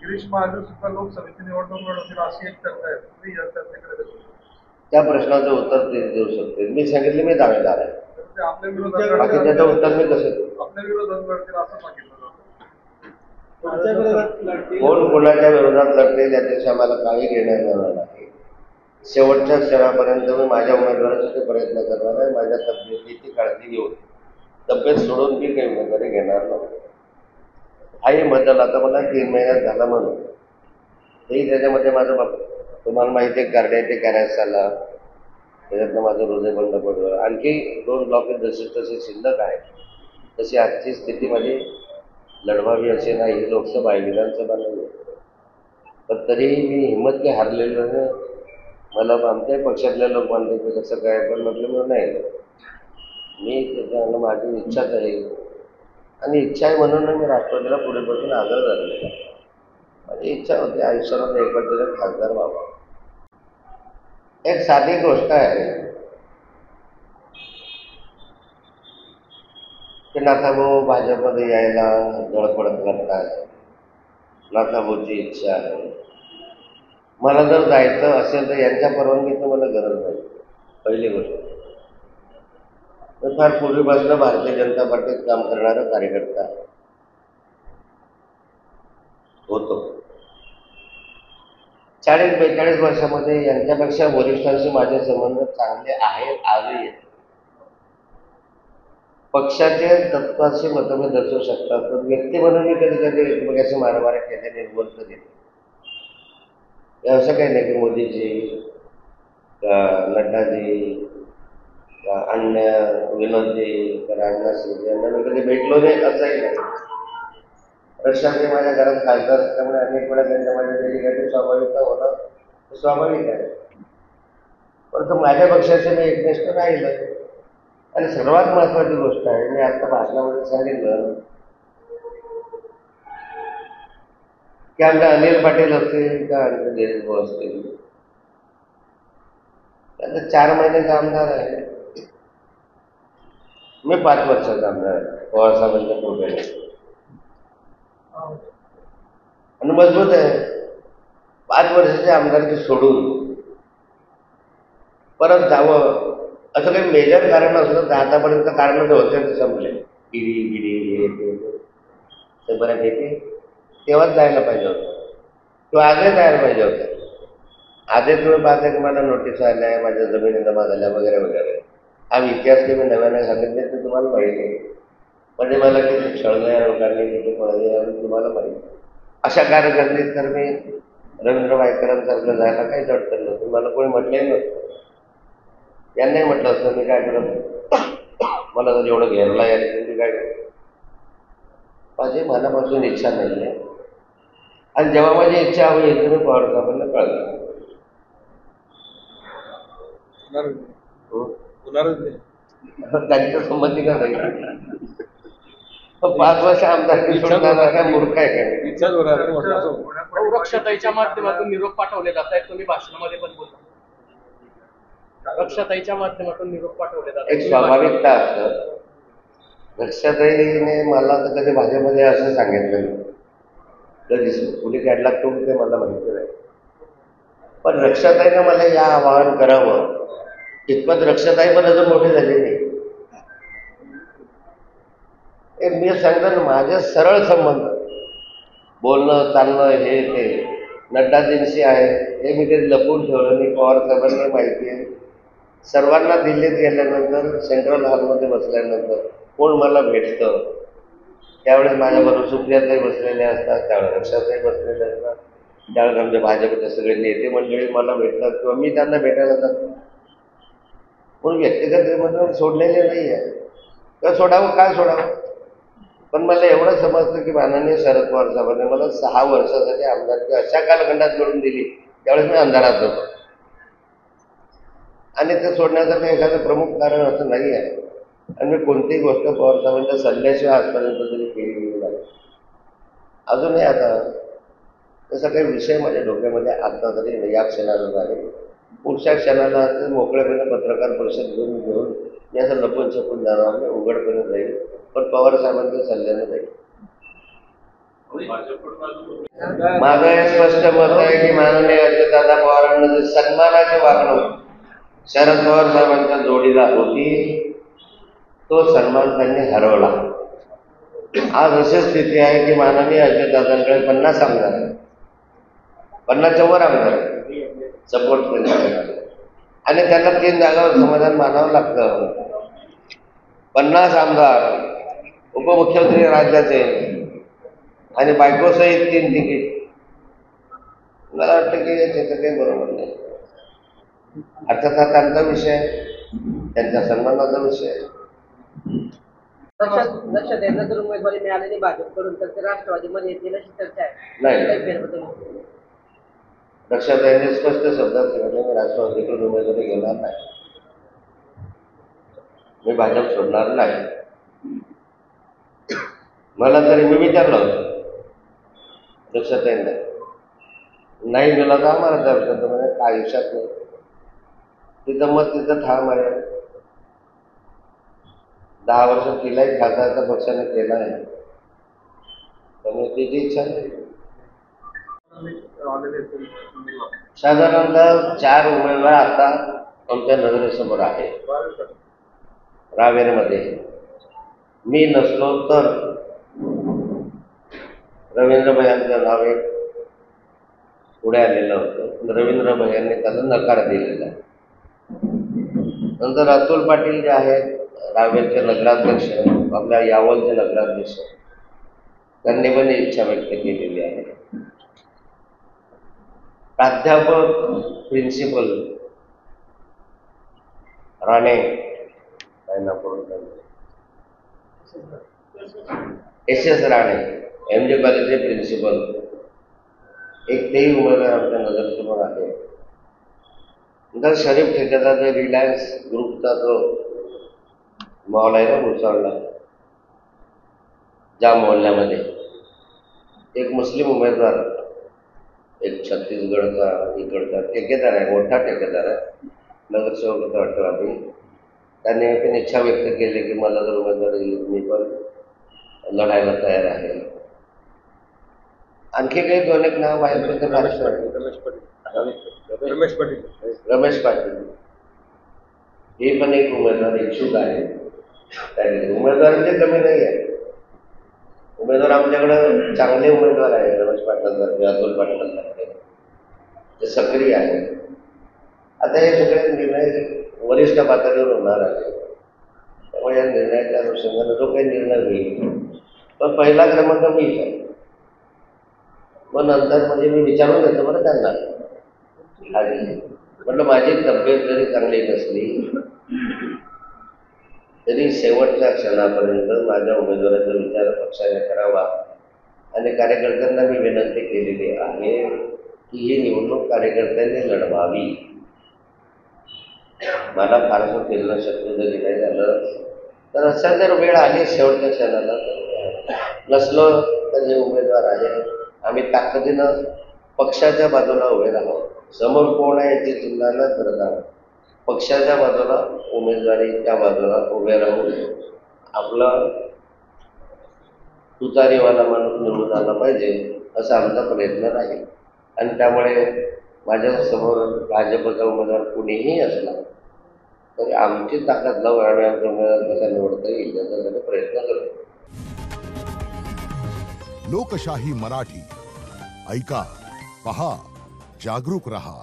गिरीश महाजन सुद्धा लोकसभेची निवडणूक लढवतील अशी एक चर्चा आहे. तुम्ही या चर्चेकडे कसं बघता? त्या प्रश्नाचं उत्तर ते देऊ शकते. मी सांगितले मी दावेदार आहे. तर ते आपल्या विरोधात बाकी त्याचं उत्तर मी कसं देऊ? आपल्या विरोधात लढतील असं सांगितलं जातं. कोण कोणाच्या विरोधात लढते त्याच्याशी आम्हाला काही घेणं देणं नाही. शेवटच्या क्षणापर्यंत मी माझ्या उमेदवारासाठी प्रयत्न करणार आहे. माझ्या तब्येतीची काळजी घेऊन तब्येत सोडून मी काही उमेदवारी घेणार नाही. हाही बदल आता मला 3 महिन्यात झाला म्हणून तेही त्याच्यामध्ये माझं तुम्हाला माहिती आहे कार्डियाटिक अरेस्ट झाला, त्याच्यातनं माझं हृदय बंद पडलं. आणखी 2 ब्लॉकेज जसे तसे शिल्लक आहे. तशी आजची स्थिती माझी लढवावी असे नाही. ही लोकसभा आहे, विधानसभा नाही. पण तरीही मी हिंमत काही हारलेलो नाही. मला आमच्याही पक्षातले लोक म्हणते की कसं काय, पण म्हटलं मी नाही, मी त्याच्यानं माझी इच्छाच आहे आणि इच्छा आहे म्हणून मी राष्ट्रवादीला पुढे बसून आग्रह धरलेला आहे. माझी इच्छा होती आयुष्यामध्ये एकदा तरी खासदार व्हावा. एक साधी गोष्ट आहे की नाथाभाऊ भाजपमध्ये यायला धडपड करतात. नाथाभाऊची इच्छा आहे. मला जर जायचं असेल तर यांच्या परवानगीचं मला गरज नाही. पहिली गोष्ट, मी फार पूर्वीपासून भारतीय जनता पार्टीत काम करणारा कार्यकर्ता होतो. 40-42 वर्षामध्ये यांच्यापेक्षा वरिष्ठांशी माझे संबंध चांगले आहेत आजही. पक्षाचे तत्वाशी मतभेद असू शकतात, पण व्यक्ती म्हणून मी कधी कधी एकमेकाशी मारामारी केल्याने निर्बंध दिले. असं काही नाही की मोदीजी, नड्डाजी, अन्य विनोदजी, राजनाथ सिंग यांना मी कधी भेटलो नाही असंही नाही. रक्षाताई माझ्या घरात खासदार असल्यामुळे अनेक वेळा त्यांच्या माझ्या डेलिगेटिव्ह स्वाभाविकता होणं स्वाभाविक आहे. परंतु माझ्या पक्षाचे मी एकनिष्ठ राहिलं. आणि सर्वात महत्त्वाची गोष्ट आहे, मी आता भाषणामध्ये सांगितलं की आमच्या अनिल पाटील असतील का आमचे दिलीप भाऊ असतील, त्यांचा 4 महिन्याचा आमदार आहे. मी 5 वर्षाचा आमदार आहे पवारसाहेबांच्या पुढे आणि मजबूत आहे. 5 वर्षाचे आमदारकी सोडून परत जावं असं काही मेजर कारण असलं तर आतापर्यंत कारण जे होते ते संपले. गिरी ते बऱ्यापैकी तेव्हाच जायला पाहिजे होतं किंवा आजही जायला पाहिजे होतं. आधी तुम्ही पाहता की मला नोटीस आल्या, माझ्या जमिनी जमा झाल्या वगैरे वगैरे. हा इतिहास की मी नव्याने सांगितले ते तुम्हाला माहिती आहे. म्हणजे मला किती छळल्या लोकांनी, किती पळले आणि तुम्हाला माहिती. अशा कार्यकर्ते तर मी रवींद्र वायकरांसारखं जायला काहीच अडचण नव्हतं. मला कोणी म्हटलंही नसतं. यांनाही म्हटलं असतं मी काय करत, मला जर एवढं घ्यायला यायचं मी काय करतो. माझी मनापासून इच्छा नाही आहे आणि जेव्हा माझी इच्छा हवी तर मी पवारसाहेबांना कळलं. त्यांच्या संमती का नाही. 5 वर्ष आमदारकी सोडणार काय मूर्ख आहे का? रक्षाताईच्या माध्यमातून निरोप पाठवले जात आहेत. तुम्ही भाषणामध्ये पण बोलता रक्षाताईच्या माध्यमातून निरोप पाठवले जातात. एक स्वाभाविकता असतं. रक्षाताईने मला तर कधी भाजपमध्ये असं सांगितलं नाही. कधी कुठे कॅडला टून ते मला माहिती नाही. पण रक्षाताईनं मला या आवाहन करावं इतपत रक्षाताई पण अजून मोठी झाली नाही. एक मी सांगतो ना, माझे सरळ संबंध बोलणं चालणं हे ते नड्डाजींशी आहे. हे मी कधी लपवून ठेवलं नाही. पवारसाहेबांना माहिती आहे. सर्वांना दिल्लीत गेल्यानंतर सेंट्रल हॉलमध्ये बसल्यानंतर कोण मला भेटतं त्यावेळेस माझ्याबरोबर सुप्रियाताई बसलेल्या असतात, त्यावेळेस रक्षाताई बसलेले असतात, त्यावेळेस आमच्या भाजपचे सगळे नेते मंडळी मला भेटतात किंवा मी त्यांना भेटायला जातो. म्हणून व्यक्तिगत सोडलेले नाही आहे. तर सोडावं काय सोडावं. पण मला एवढं समजतं की माननीय शरद पवार साहेबांनी मला 6 वर्षासाठी आमदारकी अशा कालखंडात मिळून दिली त्यावेळेस मी अंधारात होतो. आणि ते सोडण्याचं काही एखादं प्रमुख कारण असं नाही आहे. आणि मी कोणतीही गोष्ट पवारसाहेबांच्या सल्ल्याशिवाय आजपर्यंत तरी केलेली नाही. अजूनही आता तसा काही विषय माझ्या डोक्यामध्ये आता तरी या क्षणाला नाही. पुढच्या क्षणाला मोकळेपणे पत्रकार परिषद घेऊन मी असं लपून छपून जाणार नाही. उघडपणे जाईल, पण पवारसाहेबांच्या सल्ल्याने जाईल. माझं हे स्पष्ट मत आहे की माननीय अजितदादा पवारांना जे सन्मानाची वागणूक शरद पवार साहेबांच्या जोडीला होती, तो सन्मान त्यांनी हरवला. आज अशी स्थिती आहे की माननीय अजितदादांकडे 50 आमदार आहेत, 50च्या वर आमदार सपोर्ट करण्यासाठी, आणि त्यांना 3 जागावर समाधान मानावं लागतं. 50 आमदार, उपमुख्यमंत्री राज्याचे आणि बायकोसहित 3 तिकीट. मला वाटतं की त्याचं काही बरोबर नाही. अर्थात हा त्यांचा विषय आहे, त्यांच्या सन्मानाचा विषय आहे. लक्षात येईल जर उमेदवारी मिळाली नाही भाजपकडून तर ते राष्ट्रवादीमध्ये येतील अशी चर्चा आहे. नाही. काही फेरबदल होईल? लक्षात यांनी स्पष्ट शब्दात सांगितलं, मी राष्ट्रवादीकडून उमेदवारी घेणार नाही, मी भाजप सोडणार नाही. मला तरी मी विचारलं होतं, लक्षात येईल नाही गेला तर आम्हाला दर्शन म्हणे काय आयुष्यात नाही. तिथं मत तिथं ठाम आहे. 10 वर्ष तिलाही खासदारचा पक्षाने केला आहे, त्यामुळे तिची इच्छा नाही. साधारणतः 4 उमेदवार आता आमच्या नजरेसमोर आहे. रावेरमध्ये मी नसलो तर रवींद्र भैयांचं नाव एक पुढे आलेलं होतं. रवींद्र भैयांनी त्याला नकार दिलेला. नंतर अतुल पाटील जे आहेत रावेरचे नगराध्यक्ष, आपल्या यावलचे नगराध्यक्ष, त्यांनी पण इच्छा व्यक्त केलेली आहे. प्राध्यापक प्रिन्सिपल राणे काय नाव पडून SS राणे MJ कॉलेजचे प्रिन्सिपल, एक तेही उमेदवार आमच्या नजरेसमोर आहे. नंतर शरीफ ठेकेदार रिलायन्स ग्रुपचा जो मॉल आहे ना मुसळला ज्या मोहल्ल्यामध्ये, एक मुस्लिम उमेदवार, एक छत्तीसगडचा इकडचा ठेकेदार आहे, मोठा ठेकेदार आहे, नगरसेवक होता वाटतं आम्ही. त्याने पण इच्छा व्यक्त केली की मला जर उमेदवारी दिली मी पण लढायला तयार आहे. आणखी काही 2-1 नाव आहेत. रमेश पाटील हे पण एक उमेदवार इच्छुक आहे. उमेदवारांची कमी नाही आहे. उमेदवार आमच्याकडे चांगले उमेदवार आहे. रमेश पाटलांसारखे, अतुल पाटलांसारखे ते सक्रिय आहे. आता हे सगळे निर्णय वरिष्ठ पातळीवर होणार आहे. त्यामुळे या निर्णयाच्या अनुषंगाने जो काही निर्णय होईल, पण पहिला क्रमांक मीच आहे. मग नंतर म्हणजे मी विचारून घेतो बरं त्यांना, आणि म्हटलं माझी तब्येत जरी चांगली नसली तरी शेवटच्या क्षणापर्यंत माझ्या उमेदवाराचा विचार पक्षाने करावा. आणि कार्यकर्त्यांना मी विनंती केलेली आहे की ही निवडणूक कार्यकर्त्यांनी लढवावी. मला फारसं फिरणं शक्य जरी नाही झालं तर अशा जर वेळ आली शेवटच्या क्षणाला तर नसलो तर हे उमेदवार आहे, आम्ही ताकदीनं पक्षाच्या बाजूला उभे राहू. समोर कोण आहे याची चिंता न करता पक्षाच्या बाजूला, उमेदवारीच्या बाजूला उभे राहून आपला तुतारीवाला माणूस निवडून आला पाहिजे असा आमचा प्रयत्न राहील. आणि त्यामुळे माझ्यासमोर भाजपचा उमेदवार कुणीही असला तरी आमची ताकद लावून आणि आमचा उमेदवार कसा निवडता येईल याच्यासाठी प्रयत्न करतो. लोकशाही मराठी ऐका, पहा, जागरूक रहा.